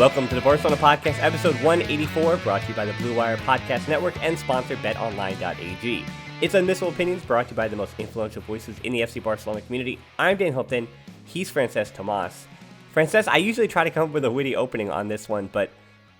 Welcome to the Barcelona Podcast, episode 184, brought to you by the Blue Wire Podcast Network and sponsor betonline.ag. It's Unmissable Opinions, brought to you by the most influential voices in the FC Barcelona community. I'm Dan Hilton. He's Francesc Tomas. Francesc, I usually try to come up with a witty opening on this one, but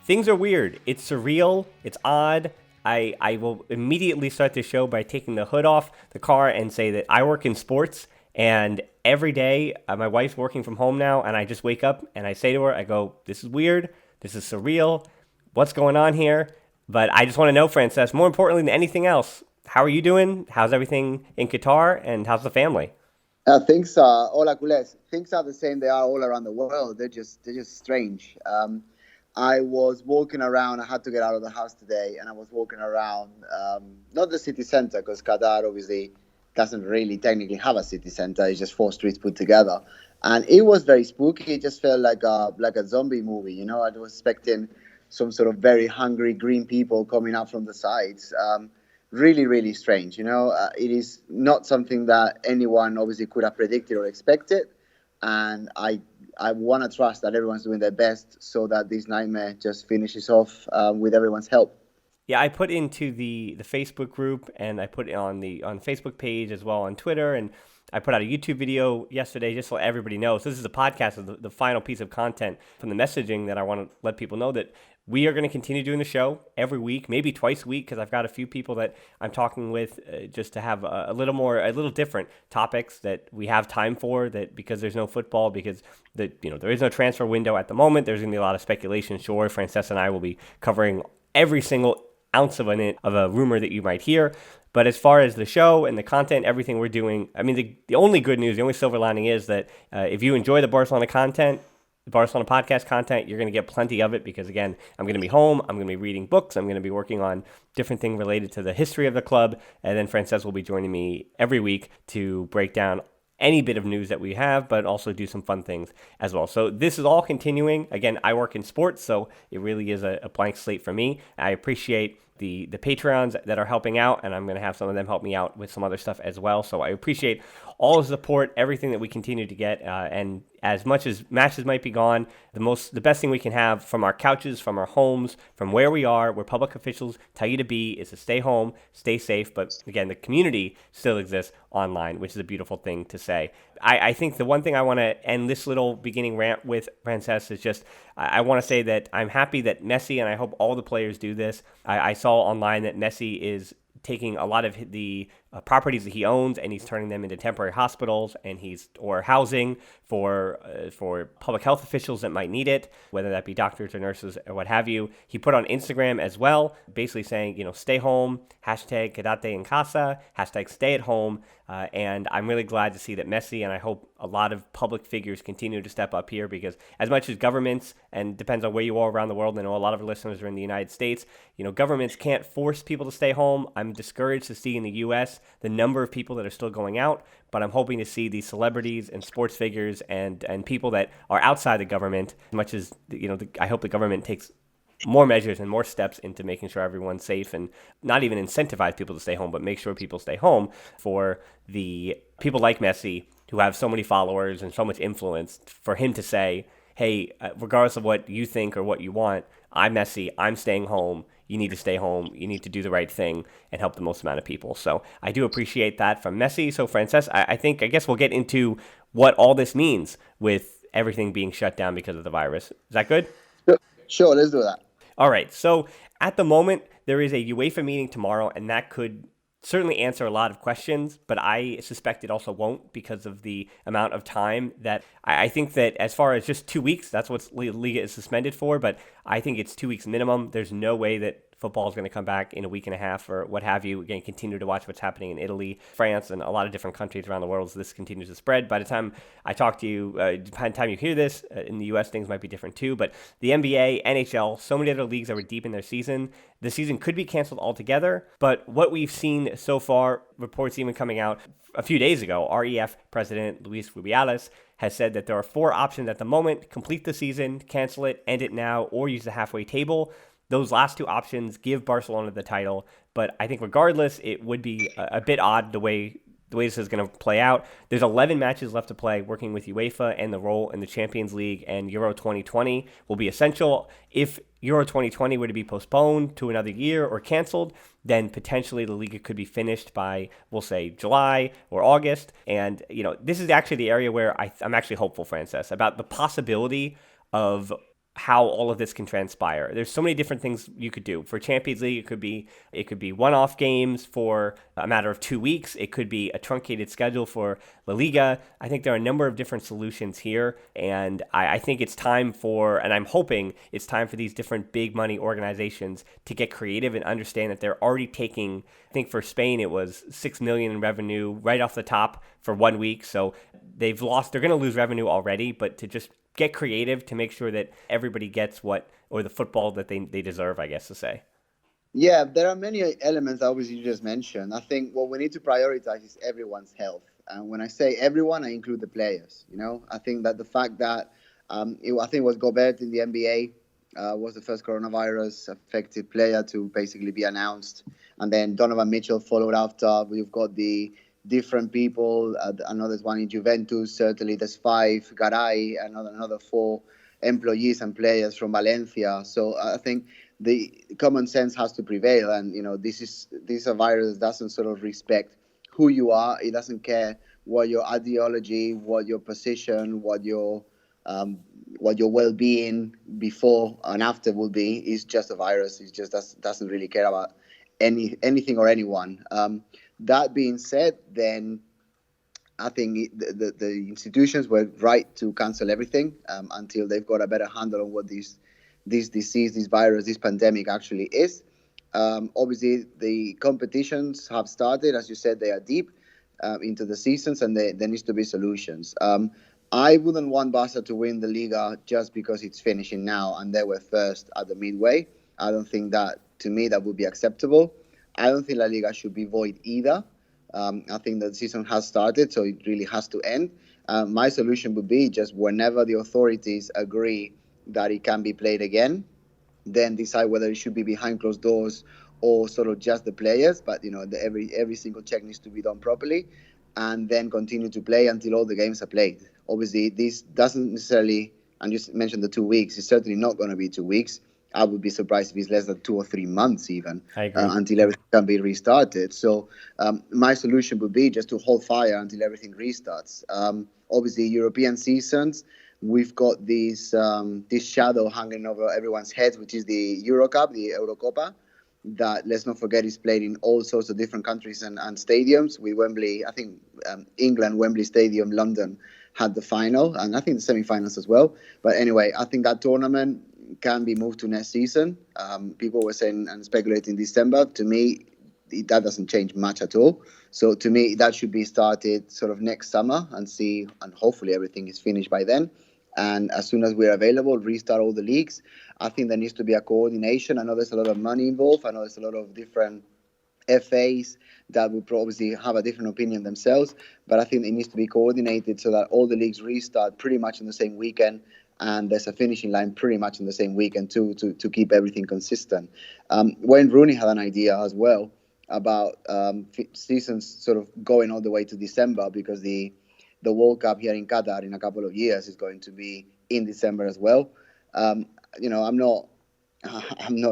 things are weird. It's surreal. It's odd. I will immediately start the show by taking the hood off the car and say that I work in sports, and every day my wife's working from home now, and I just wake up and I say to her, I go, this is weird. This is surreal. What's going on here? But I just want to know, Francesc, more importantly than anything else, how are you doing? How's everything in Qatar, and how's the family? Things are hola culés. Things are the same. They are all around the world. They're just strange. I was walking around. I had to get out of the house today, and I was walking around, not the city center, because Qatar obviously doesn't really technically have a city center. It's just 4 streets put together, and it was very spooky. It just felt like a zombie movie. You know, I was expecting some sort of very hungry green people coming up from the sides. Really, really strange. You know, it is not something that anyone obviously could have predicted or expected. And I want to trust that everyone's doing their best so that this nightmare just finishes off with everyone's help. Yeah, I put into the Facebook group, and I put it on the Facebook page as well on Twitter, and I put out a YouTube video yesterday just so everybody knows. This is a podcast of the final piece of content from the messaging that I want to let people know that we are going to continue doing the show every week, maybe twice a week, because I've got a few people that I'm talking with just to have a little different topics that we have time for, that because there's no football, because there is no transfer window at the moment. There's going to be a lot of speculation. Sure, Francesc and I will be covering every single ounce of a rumor that you might hear. But as far as the show and the content, everything we're doing, I mean, the only good news, the only silver lining is that if you enjoy the Barcelona content, the Barcelona podcast content, you're going to get plenty of it because, again, I'm going to be home. I'm going to be reading books. I'm going to be working on different things related to the history of the club. And then Francesc will be joining me every week to break down any bit of news that we have, but also do some fun things as well. So this is all continuing. Again, I work in sports, so it really is a blank slate for me. I appreciate the Patreons that are helping out, and I'm going to have some of them help me out with some other stuff as well. So I appreciate all the support, everything that we continue to get, and as much as matches might be gone, the best thing we can have from our couches, from our homes, from where we are, where public officials tell you to be, is to stay home, stay safe. But again, the community still exists online, which is a beautiful thing to say. I think the one thing I want to end this little beginning rant with, Francesc, is just I want to say that I'm happy that Messi, and I hope all the players do this. I saw online that Messi is taking a lot of the properties that he owns, and he's turning them into temporary hospitals or housing for public health officials that might need it, whether that be doctors or nurses or what have you. He put on Instagram as well, basically saying, stay home, hashtag quédate en casa, hashtag stay at home. And I'm really glad to see that Messi, and I hope a lot of public figures continue to step up here, because as much as governments, and depends on where you are around the world, I know a lot of our listeners are in the United States, governments can't force people to stay home. I'm discouraged to see in the U.S. the number of people that are still going out, but I'm hoping to see these celebrities and sports figures and people that are outside the government, as much as, I hope the government takes more measures and more steps into making sure everyone's safe, and not even incentivize people to stay home, but make sure people stay home for the people like Messi who have so many followers and so much influence, for him to say, hey, regardless of what you think or what you want, I'm Messi, I'm staying home. You need to stay home. You need to do the right thing and help the most amount of people. So I do appreciate that from Messi. So Francesc, I guess we'll get into what all this means with everything being shut down because of the virus. Is that good? Sure, let's do that. All right. So at the moment, there is a UEFA meeting tomorrow, and that could certainly answer a lot of questions, but I suspect it also won't, because of the amount of time that I think that, as far as just 2 weeks, that's what Liga is suspended for, but I think it's 2 weeks minimum. There's no way that football is going to come back in a week and a half or what have you. Again, continue to watch what's happening in Italy, France, and a lot of different countries around the world as this continues to spread. By the time I talk to you, by the time you hear this, in the U.S. things might be different too, but the NBA, NHL, so many other leagues that were deep in their season, the season could be canceled altogether. But what we've seen so far, reports even coming out a few days ago, REF President Luis Rubiales has said that there are 4 options at the moment: complete the season, cancel it, end it now, or use the halfway table. Those last 2 options give Barcelona the title, but I think regardless, it would be a bit odd the way the way this is going to play out. There's 11 matches left to play, working with UEFA, and the role in the Champions League and Euro 2020 will be essential. If Euro 2020 were to be postponed to another year or canceled, then potentially the Liga could be finished by, we'll say, July or August. And, this is actually the area where I'm actually hopeful, Francesc, about the possibility of how all of this can transpire. There's so many different things you could do. For Champions League, it could be one-off games for a matter of 2 weeks. It could be a truncated schedule for La Liga. I think there are a number of different solutions here, and I think it's time and I'm hoping it's time for these different big money organizations to get creative and understand that they're already taking, I think for Spain it was $6 million in revenue right off the top for 1 week. So they're going to lose revenue already, but to just get creative to make sure that everybody gets the football that they deserve, I guess to say. Yeah, there are many elements obviously you just mentioned. I think what we need to prioritize is everyone's health. And when I say everyone, I include the players. I think that the fact that I think it was Gobert in the NBA was the first coronavirus affected player to basically be announced. And then Donovan Mitchell followed after. We've got the different people. I know there's one in Juventus. Certainly there's 5. Garay, another 4 employees and players from Valencia. So I think the common sense has to prevail. And, this is a virus that doesn't sort of respect who you are. It doesn't care what your ideology, what your position, what your well-being before and after will be. It's just a virus. It just doesn't really care about anything or anyone. That being said, then I think the institutions were right to cancel everything until they've got a better handle on what this disease, this virus, this pandemic actually is. Obviously, the competitions have started. As you said, they are deep into the seasons, and there needs to be solutions. I wouldn't want Barça to win the Liga just because it's finishing now and they were first at the midway. I don't think that, to me, that would be acceptable. I don't think La Liga should be void either. I think that the season has started, so it really has to end. My solution would be just whenever the authorities agree that it can be played again, then decide whether it should be behind closed doors or sort of just the players. But, every single check needs to be done properly, and then continue to play until all the games are played. Obviously, this doesn't necessarily, and you mentioned the 2 weeks, it's certainly not going to be 2 weeks. I would be surprised if it's less than 2 or 3 months even until everything can be restarted. So my solution would be just to hold fire until everything restarts. Obviously, European seasons, we've got this shadow hanging over everyone's heads, which is the Euro Cup, the Eurocopa, that, let's not forget, is played in all sorts of different countries and stadiums. With Wembley, I think England, Wembley Stadium, London had the final, and I think the semi-finals as well. But anyway, I think that tournament can be moved to next season. People were saying and speculating December. To me, that doesn't change much at all. So to me, that should be started sort of next summer and hopefully everything is finished by then. And as soon as we're available, restart all the leagues. I think there needs to be a coordination. I know there's a lot of money involved. I know there's a lot of different FAs that will probably have a different opinion themselves. But I think it needs to be coordinated so that all the leagues restart pretty much in the same weekend. And there's a finishing line pretty much in the same weekend to keep everything consistent. Wayne Rooney had an idea as well about seasons sort of going all the way to December, because the World Cup here in Qatar in a couple of years is going to be in December as well. I'm not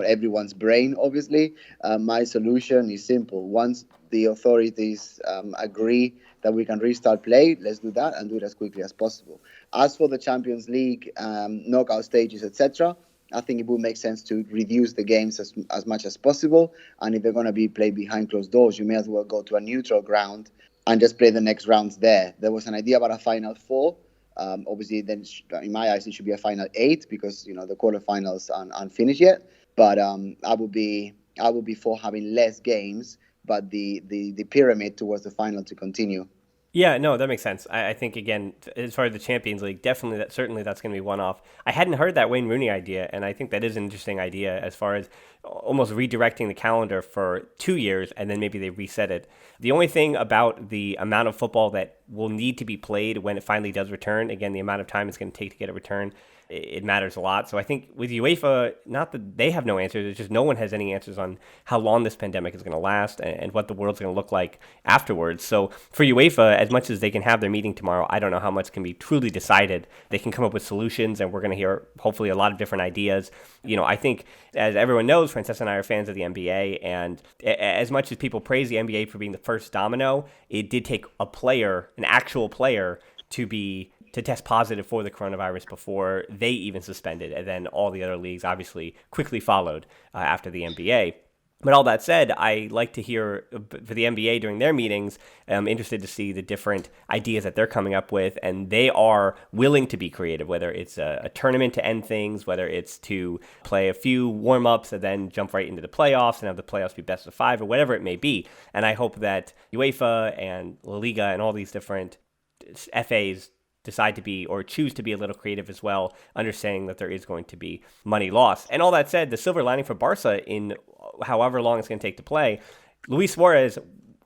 everyone's brain, obviously. My solution is simple. Once the authorities agree that we can restart play, let's do that and do it as quickly as possible. As for the Champions League, knockout stages, etc., I think it would make sense to reduce the games as much as possible. And if they're going to be played behind closed doors, you may as well go to a neutral ground and just play the next rounds there. There was an idea about a Final Four. Obviously, then in my eyes, it should be a Final 8 because, the quarterfinals aren't finished yet. But I would be for having less games, but the pyramid towards the final to continue. Yeah, no, that makes sense. I think, again, as far as the Champions League, certainly that's going to be one-off. I hadn't heard that Wayne Rooney idea, and I think that is an interesting idea as far as almost redirecting the calendar for 2 years, and then maybe they reset it. The only thing about the amount of football that will need to be played when it finally does return, again, the amount of time it's going to take to get it returned, it matters a lot. So I think with UEFA, not that they have no answers, it's just no one has any answers on how long this pandemic is going to last and what the world's going to look like afterwards. So for UEFA, as much as they can have their meeting tomorrow, I don't know how much can be truly decided. They can come up with solutions, and we're going to hear hopefully a lot of different ideas. I think, as everyone knows, Francesc and I are fans of the NBA, and as much as people praise the NBA for being the first domino, it did take a player, an actual player, to test positive for the coronavirus before they even suspended, and then all the other leagues obviously quickly followed after the NBA. But all that said, I like to hear for the NBA during their meetings. I'm interested to see the different ideas that they're coming up with, and they are willing to be creative, whether it's a tournament to end things, whether it's to play a few warm-ups and then jump right into the playoffs and have the playoffs be best of 5 or whatever it may be. And I hope that UEFA and La Liga and all these different FAs decide to be or choose to be a little creative as well, understanding that there is going to be money lost. And all that said, the silver lining for Barca in however long it's going to take to play, Luis Suarez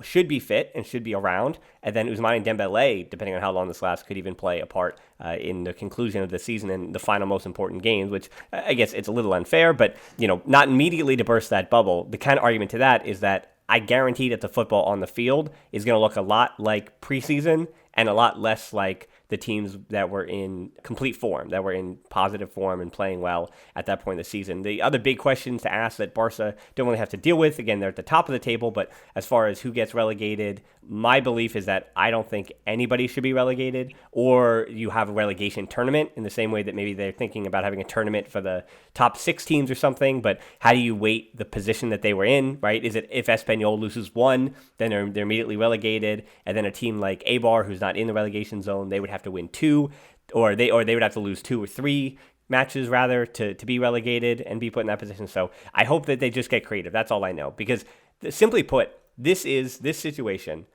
should be fit and should be around, and then Ousmane Dembele, depending on how long this lasts, could even play a part in the conclusion of the season and the final most important games, which I guess it's a little unfair, but not immediately to burst that bubble. The kind of argument to that is that I guarantee that the football on the field is going to look a lot like preseason and a lot less like the teams that were in complete form, that were in positive form and playing well at that point in the season. The other big questions to ask that Barca don't really have to deal with, again, they're at the top of the table, but as far as who gets relegated, my belief is that I don't think anybody should be relegated, or you have a relegation tournament in the same way that maybe they're thinking about having a tournament for the top 6 teams or something, but how do you weight the position that they were in, right? Is it if Espanyol loses 1, then they're immediately relegated, and then a team like Eibar, who's not in the relegation zone, they would have to win 2, or they would have to lose 2 or 3 matches rather to be relegated and be put in that position. So I hope that they just get creative. That's all I know, because simply put, this situation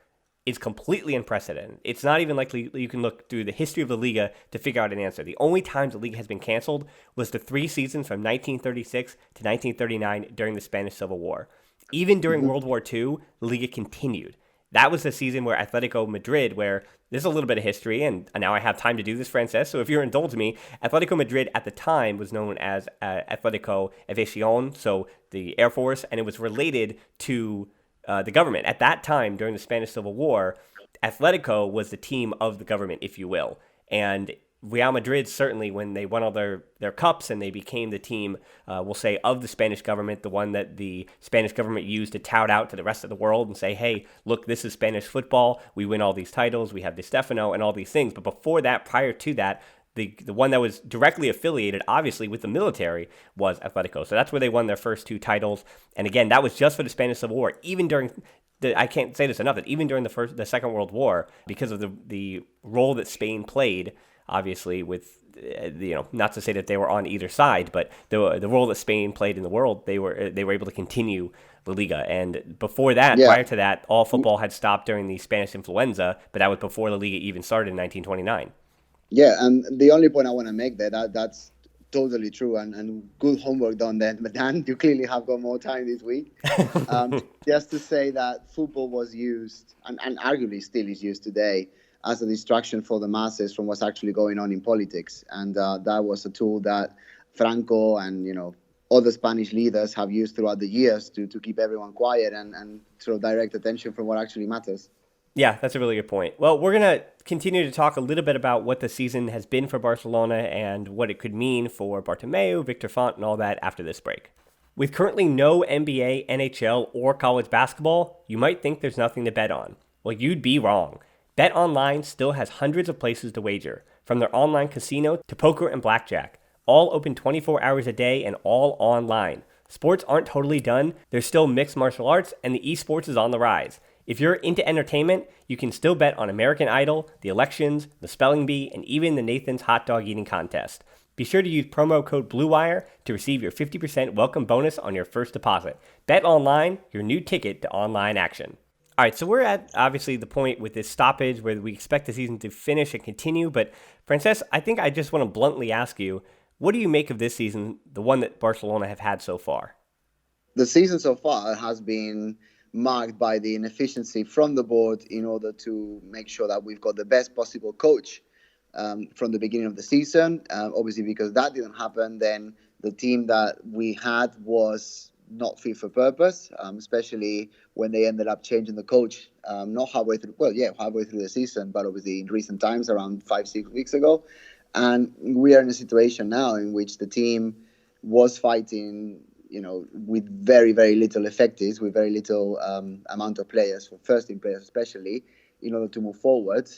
is completely unprecedented. It's not even likely you can look through the history of the Liga to figure out an answer. The only times the Liga has been canceled was the 3 seasons from 1936 to 1939 during the Spanish Civil War. Even during World War II, the Liga continued. That was the season where Atletico Madrid, where there's a little bit of history, and now I have time to do this, Francesc, so if you'll indulge me, Atletico Madrid at the time was known as Atletico Aviación, so the Air Force, and it was related to the government. At that time, during the Spanish Civil War, Atletico was the team of the government, if you will, and Real Madrid, certainly, when they won all their cups and they became the team, we'll say, of the Spanish government, the one that the Spanish government used to tout out to the rest of the world and say, hey, look, this is Spanish football. We win all these titles. We have Di Stefano and all these things. But before that, prior to that, the one that was directly affiliated, obviously, with the military was Atletico. So that's where they won their first 2 titles. And again, that was just for the Spanish Civil War. Even during I can't say this enough, that even during the Second World War, because of the role that Spain played, obviously, with not to say that they were on either side, but the role that Spain played in the world, they were able to continue La Liga. And before that, prior to that, all football had stopped during the Spanish influenza, but that was before La Liga even started in 1929. Yeah, and the only point I want to make that's totally true, and good homework done then. But Dan, you clearly have got more time this week. Just to say that football was used, and arguably still is used today, as a distraction for the masses from what's actually going on in politics. And that was a tool that Franco and, other Spanish leaders have used throughout the years to keep everyone quiet and sort of direct attention from what actually matters. Yeah, that's a really good point. Well, we're going to continue to talk a little bit about what the season has been for Barcelona and what it could mean for Bartomeu, Victor Font, and all that after this break. With currently no NBA, NHL, or college basketball, you might think there's nothing to bet on. Well, you'd be wrong. BetOnline still has hundreds of places to wager, from their online casino to poker and blackjack, all open 24 hours a day and all online. Sports aren't totally done, there's still mixed martial arts, and the esports is on the rise. If you're into entertainment, you can still bet on American Idol, the elections, the spelling bee, and even the Nathan's hot dog eating contest. Be sure to use promo code BLUEWIRE to receive your 50% welcome bonus on your first deposit. BetOnline, your new ticket to online action. All right, so we're at, obviously, the point with this stoppage where we expect the season to finish and continue. But, Francesc, I think I just want to bluntly ask you, what do you make of this season, the one that Barcelona have had so far? The season so far has been marked by the inefficiency from the board in order to make sure that we've got the best possible coach from the beginning of the season. Obviously, because that didn't happen, then the team that we had was not fit for purpose, especially when they ended up changing the coach, not halfway through, halfway through the season, but obviously in recent times, around 5-6 weeks ago. And we are in a situation now in which the team was fighting, with very, very little effectives, with very little amount of players, for first-team players especially, in order to move forward.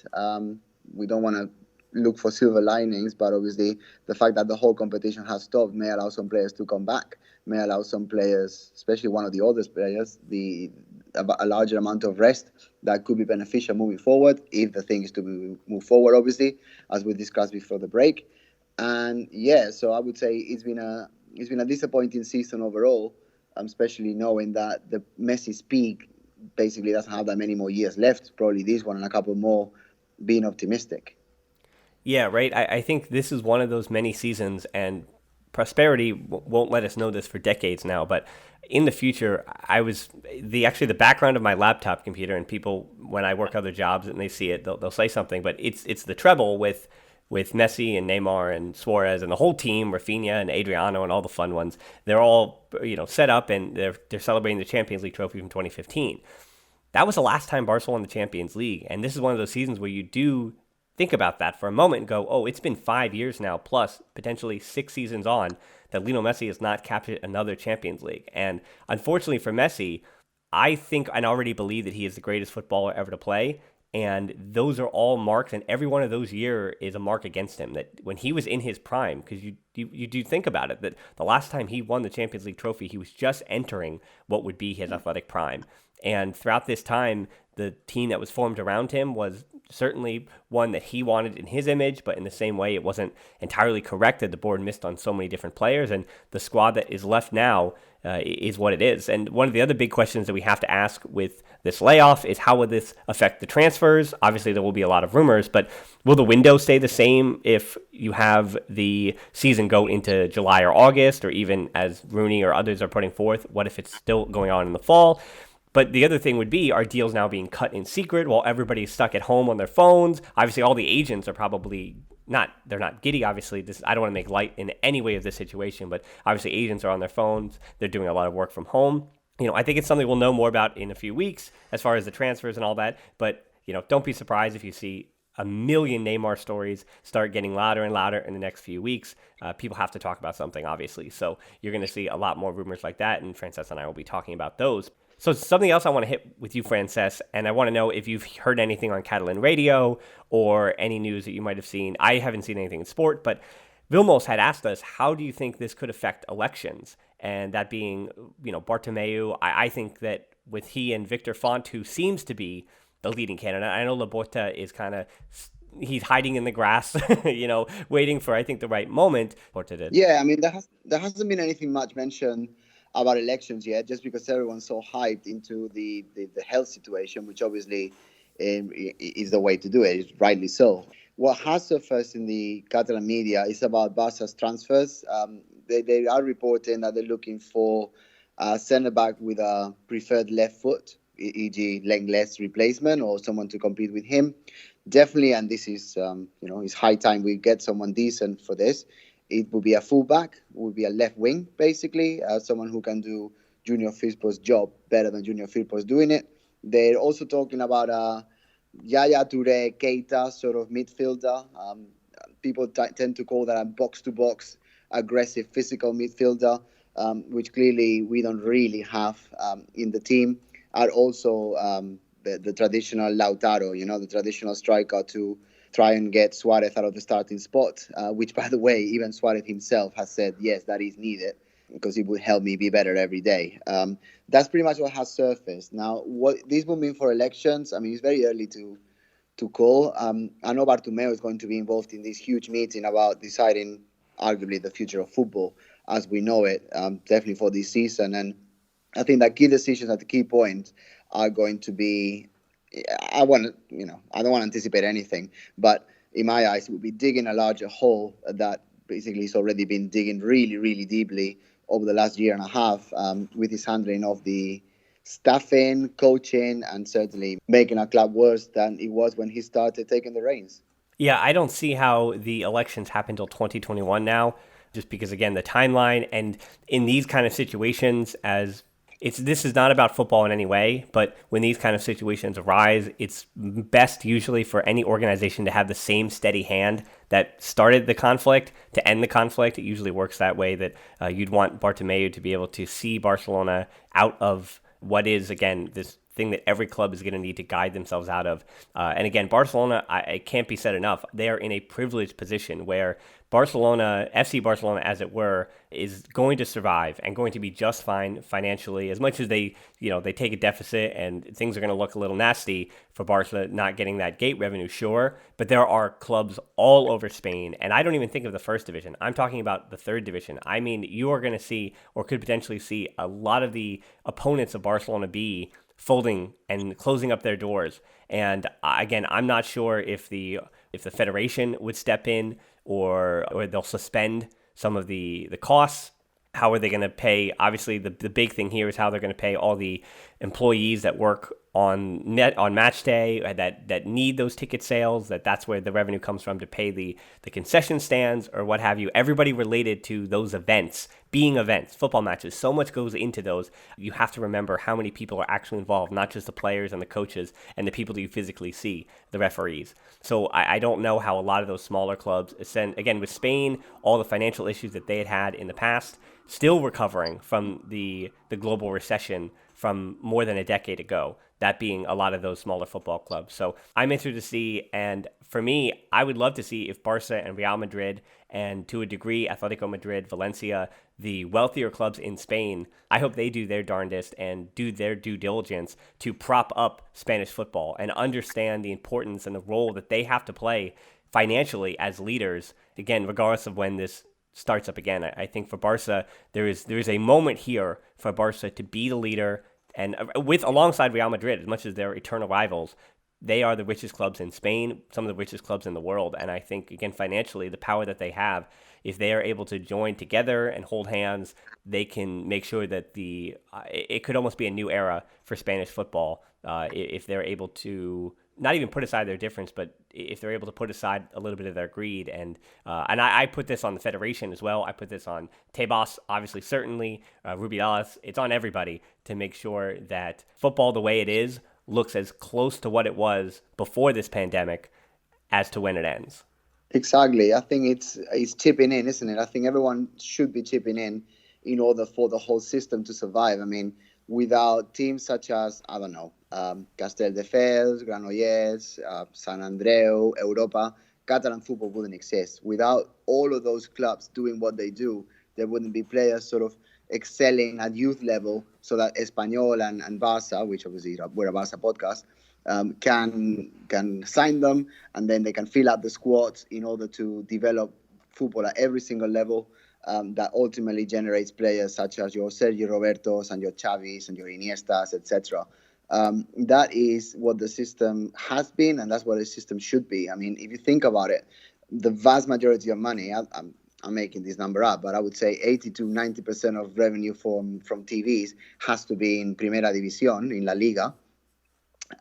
We don't want to look for silver linings, but obviously the fact that the whole competition has stopped may allow some players to come back, may allow some players, especially one of the oldest players, a larger amount of rest that could be beneficial moving forward, if the thing is to move forward, obviously, as we discussed before the break. And so I would say it's been a disappointing season overall, especially knowing that the Messi's peak basically doesn't have that many more years left, probably this one and a couple more, being optimistic. Yeah, right. I think this is one of those many seasons, and prosperity won't let us know this for decades now, but in the future, the background of my laptop computer, and people, when I work other jobs and they see it, they'll say something, but it's the treble with Messi and Neymar and Suarez and the whole team, Rafinha and Adriano and all the fun ones. They're all, set up, and they're celebrating the Champions League trophy from 2015. That was the last time Barca won the Champions League, and this is one of those seasons where you do think about that for a moment and go, oh, it's been 5 years now, plus potentially 6 seasons on, that Lionel Messi has not captured another Champions League. And unfortunately for Messi, I think and already believe that he is the greatest footballer ever to play. And those are all marks, and every one of those years is a mark against him. That when he was in his prime, because you do think about it, that the last time he won the Champions League trophy, he was just entering what would be his athletic prime. And throughout this time, the team that was formed around him was certainly one that he wanted in his image, but in the same way, it wasn't entirely correct that the board missed on so many different players. And the squad that is left now is what it is. And one of the other big questions that we have to ask with this layoff is, how will this affect the transfers? Obviously, there will be a lot of rumors, but will the window stay the same if you have the season go into July or August, or even as Rooney or others are putting forth, what if it's still going on in the fall? But the other thing would be, are deals now being cut in secret while everybody's stuck at home on their phones? Obviously, all the agents are probably they're not giddy, obviously. I don't want to make light in any way of this situation, but obviously agents are on their phones. They're doing a lot of work from home. I think it's something we'll know more about in a few weeks as far as the transfers and all that. But, don't be surprised if you see a million Neymar stories start getting louder and louder in the next few weeks. People have to talk about something, obviously. So you're going to see a lot more rumors like that, and Francesc and I will be talking about those. So something else I want to hit with you, Francesc, and I want to know if you've heard anything on Catalan radio or any news that you might have seen. I haven't seen anything in sport, but Vilmos had asked us, how do you think this could affect elections? And that being, Bartomeu, I think that with he and Victor Font, who seems to be the leading candidate, I know Laporta is he's hiding in the grass, waiting for, I think, the right moment. Yeah, I mean, there hasn't been anything much mentioned about elections yet, just because everyone's so hyped into the health situation, which obviously is the way to do it, rightly so. What has surfaced in the Catalan media is about Barca's transfers. They are reporting that they're looking for a centre-back with a preferred left foot, e.g. Lenglet's replacement, or someone to compete with him. Definitely, and this is, it's high time we get someone decent for this. It would be a fullback, it would be a left wing, basically, someone who can do Junior Firpo's job better than Junior Firpo's doing it. They're also talking about a Yaya Touré, Keita sort of midfielder. People tend to call that a box-to-box, aggressive, physical midfielder, which clearly we don't really have in the team. And also the traditional Lautaro, the traditional striker to try and get Suarez out of the starting spot, which, by the way, even Suarez himself has said, yes, that is needed because it would help me be better every day. That's pretty much what has surfaced. Now, what this will mean for elections, I mean, it's very early to call. I know Bartomeu is going to be involved in this huge meeting about deciding, arguably, the future of football as we know it, definitely for this season. And I think that key decisions at the key points are going to be, I don't want to anticipate anything, but in my eyes, it would be digging a larger hole that basically has already been digging really, really deeply over the last year and a half with his handling of the staffing, coaching, and certainly making a club worse than it was when he started taking the reins. Yeah, I don't see how the elections happen till 2021 now, just because again the timeline and in these kind of situations, as this is not about football in any way, but when these kind of situations arise, it's best usually for any organization to have the same steady hand that started the conflict to end the conflict. It usually works that way, that you'd want Bartomeu to be able to see Barcelona out of what is, again, this thing that every club is going to need to guide themselves out of. And again, Barcelona, it can't be said enough, they are in a privileged position where Barcelona, FC Barcelona, as it were, is going to survive and going to be just fine financially. As much as they take a deficit and things are going to look a little nasty for Barca not getting that gate revenue, sure. But there are clubs all over Spain, and I don't even think of the first division. I'm talking about the third division. I mean, you are going to see, or could potentially see, a lot of the opponents of Barcelona B folding and closing up their doors. And again, I'm not sure if the federation would step in or they'll suspend some of the costs. How are they going to pay? Obviously, the big thing here is how they're going to pay all the employees that work on match day that need those ticket sales. That's where the revenue comes from to pay the concession stands or what have you. Everybody related to those events, being events, football matches. So much goes into those. You have to remember how many people are actually involved, not just the players and the coaches and the people that you physically see, the referees. So I don't know how a lot of those smaller clubs, again with Spain, all the financial issues that they had in the past, still recovering from the global recession from more than a decade ago, that being a lot of those smaller football clubs. So I'm interested to see, and for me, I would love to see if Barca and Real Madrid, and to a degree Atletico Madrid, Valencia, the wealthier clubs in Spain, I hope they do their darndest and do their due diligence to prop up Spanish football and understand the importance and the role that they have to play financially as leaders, again, regardless of when this starts up again. I think for Barca, there is a moment here for Barca to be the leader, and alongside Real Madrid, as much as they're eternal rivals, they are the richest clubs in Spain, some of the richest clubs in the world. And I think, again, financially, the power that they have, if they are able to join together and hold hands, they can make sure that it could almost be a new era for Spanish football if they're able to not even put aside their difference, but if they're able to put aside a little bit of their greed. And I put this on the federation as well. I put this on Tebas, obviously, certainly, Rubiales. It's on everybody to make sure that football, the way it is, looks as close to what it was before this pandemic as to when it ends. Exactly. I think it's chipping in, isn't it? I think everyone should be chipping in order for the whole system to survive. I mean, without teams such as, I don't know, Castelldefels, Granollers, San Andreu, Europa, Catalan football wouldn't exist. Without all of those clubs doing what they do, there wouldn't be players sort of excelling at youth level so that Espanyol and Barça, which obviously we're a Barça podcast, can sign them, and then they can fill out the squads in order to develop football at every single level that ultimately generates players such as your Sergio Robertos and your Xavis and your Iniestas, etc. That is what the system has been, and that's what the system should be. I mean, if you think about it, the vast majority of money, I'm making this number up, but I would say 80 to 90% of revenue from TVs has to be in Primera División, in La Liga.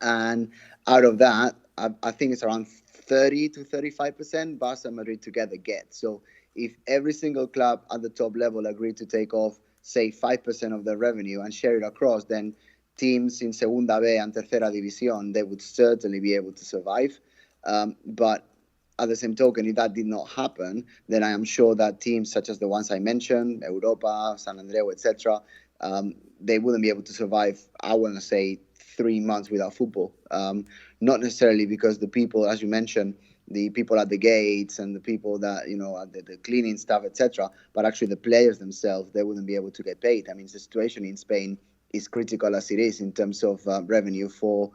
And out of that, I think it's around 30 to 35% Barca and Madrid together get. So if every single club at the top level agreed to take off, say, 5% of their revenue and share it across, then teams in Segunda B and Tercera División, they would certainly be able to survive. But at the same token, if that did not happen, then I am sure that teams such as the ones I mentioned, Europa, San Andreu, etc., they wouldn't be able to survive, I want to say, 3 months without football. Not necessarily because the people, as you mentioned, the people at the gates and the people that, at the cleaning stuff, etc., but actually the players themselves, they wouldn't be able to get paid. I mean, the situation in Spain is critical as it is in terms of revenue for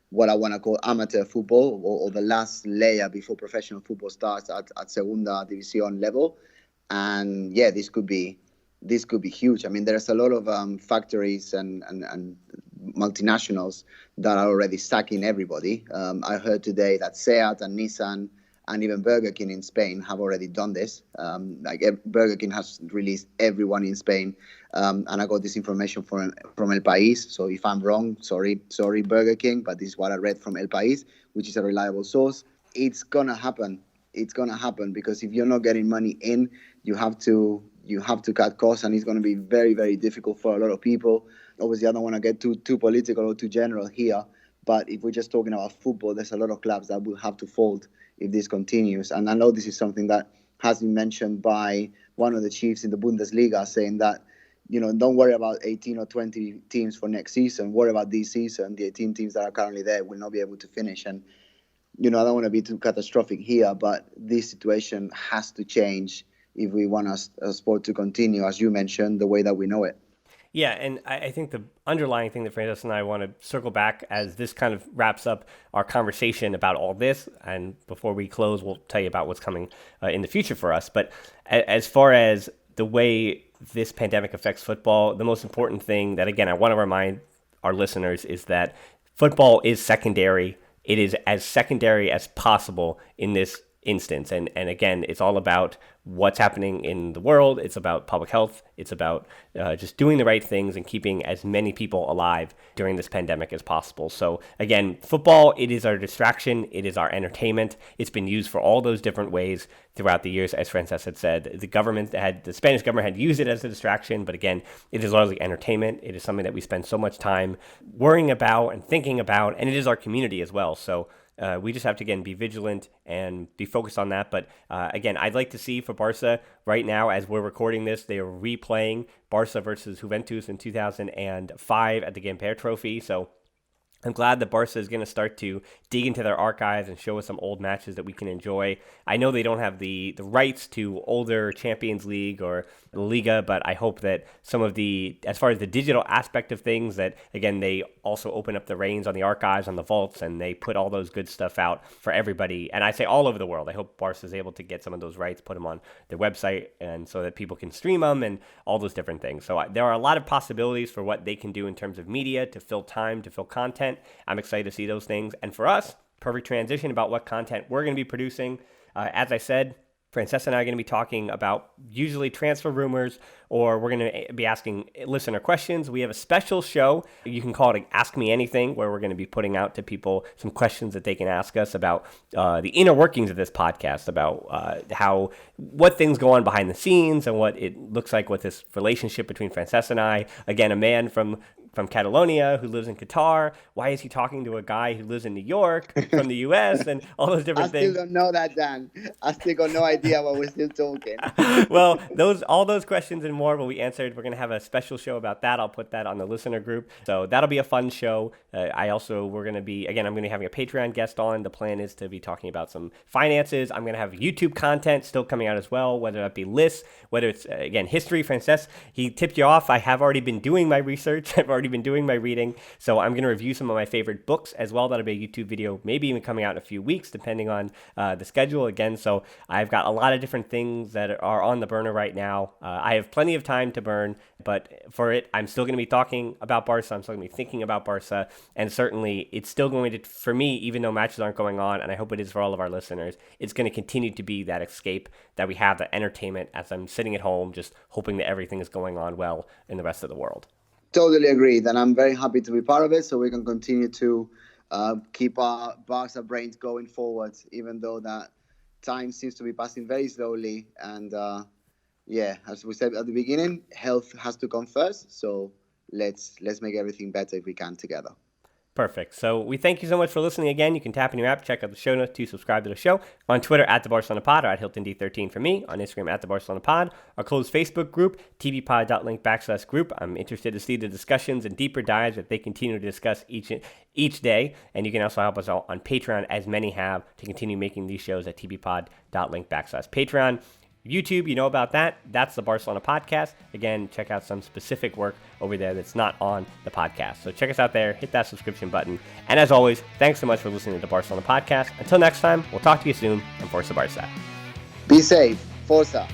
what I want to call amateur football, or the last layer before professional football starts at Segunda División level. And yeah, this could be huge. I mean, there's a lot of factories and multinationals that are already sacking everybody. I heard today that SEAT and Nissan and even Burger King in Spain have already done this. Burger King has released everyone in Spain. And I got this information from El País. So if I'm wrong, sorry, Burger King, but this is what I read from El País, which is a reliable source. it's gonna happen. It's gonna happen because if you're not getting money in, you have to cut costs, and it's gonna be very, very difficult for a lot of people. Obviously, I don't want to get too political or too general here, but if we're just talking about football, there's a lot of clubs that will have to fold if this continues. And I know this is something that has been mentioned by one of the chiefs in the Bundesliga, saying that, don't worry about 18 or 20 teams for next season. Worry about this season. The 18 teams that are currently there will not be able to finish. And, I don't want to be too catastrophic here, but this situation has to change if we want our sport to continue, as you mentioned, the way that we know it. Yeah, and I think the underlying thing that Francesc and I want to circle back as this kind of wraps up our conversation about all this, and before we close, we'll tell you about what's coming in the future for us. But as far as the way this pandemic affects football, the most important thing that, again, I want to remind our listeners is that football is secondary. It is as secondary as possible in this instance. And again, it's all about what's happening in the world. It's about public health. It's about just doing the right things and keeping as many people alive during this pandemic as possible. So again, football, it is our distraction. It is our entertainment. It's been used for all those different ways throughout the years. As Francesc had said, the Spanish government had used it as a distraction, but again, it is largely entertainment. It is something that we spend so much time worrying about and thinking about, and it is our community as well. So we just have to, again, be vigilant and be focused on that. But again, I'd like to see for Barça right now, as we're recording this, they are replaying Barça versus Juventus in 2005 at the Gamper Trophy. So I'm glad that Barça is going to start to dig into their archives and show us some old matches that we can enjoy. I know they don't have the rights to older Champions League or Liga, but I hope that some of as far as the digital aspect of things, that, again, they also open up the reins on the archives, on the vaults, and they put all those good stuff out for everybody. And I say all over the world. I hope Barça is able to get some of those rights, put them on their website, and so that people can stream them and all those different things. So there are a lot of possibilities for what they can do in terms of media to fill time, to fill content. I'm excited to see those things. And for us, perfect transition about what content we're going to be producing. As I said, Francesc and I are going to be talking about usually transfer rumors, or we're going to be asking listener questions. We have a special show. You can call it Ask Me Anything, where we're going to be putting out to people some questions that they can ask us about the inner workings of this podcast, about what things go on behind the scenes and what it looks like with this relationship between Francesc and I. Again, a man from Catalonia who lives in Qatar. Why is he talking to a guy who lives in New York from the U.S. and all those different things? I still don't know that, Dan. I still got no idea what we're still talking. Well, all those questions and more will be answered. We're going to have a special show about that. I'll put that on the listener group. So that'll be a fun show. I'm going to be having a Patreon guest on. The plan is to be talking about some finances. I'm going to have YouTube content still coming out as well, whether that be lists, whether it's, again, history. Francesc, he tipped you off. I have already been doing my research. I've already been doing my reading. So I'm going to review some of my favorite books as well. That'll be a YouTube video, maybe even coming out in a few weeks, depending on the schedule. Again, so I've got a lot of different things that are on the burner right now. I have plenty of time to burn, but for it, I'm still going to be talking about Barça. I'm still going to be thinking about Barça. And certainly, it's still going to, for me, even though matches aren't going on, and I hope it is for all of our listeners, it's going to continue to be that escape that we have, that entertainment as I'm sitting at home, just hoping that everything is going on well in the rest of the world. Totally agreed, and I'm very happy to be part of it, so we can continue to keep our Barca brains going forward, even though that time seems to be passing very slowly. And as we said at the beginning, health has to come first. So let's make everything better if we can together. Perfect. So we thank you so much for listening again. You can tap in your app, check out the show notes to subscribe to the show. On Twitter, at the Barcelona Pod, or at HiltonD13 for me. On Instagram, at the Barcelona Pod. Our closed Facebook group, tvpod.link/group. I'm interested to see the discussions and deeper dives that they continue to discuss each day. And you can also help us out on Patreon, as many have, to continue making these shows at tvpod.link/Patreon. YouTube, you know about that. That's the Barcelona Podcast. Again, check out some specific work over there that's not on the podcast. So check us out there. Hit that subscription button. And as always, thanks so much for listening to the Barcelona Podcast. Until next time, we'll talk to you soon. And Forza Barça. Be safe. Forza.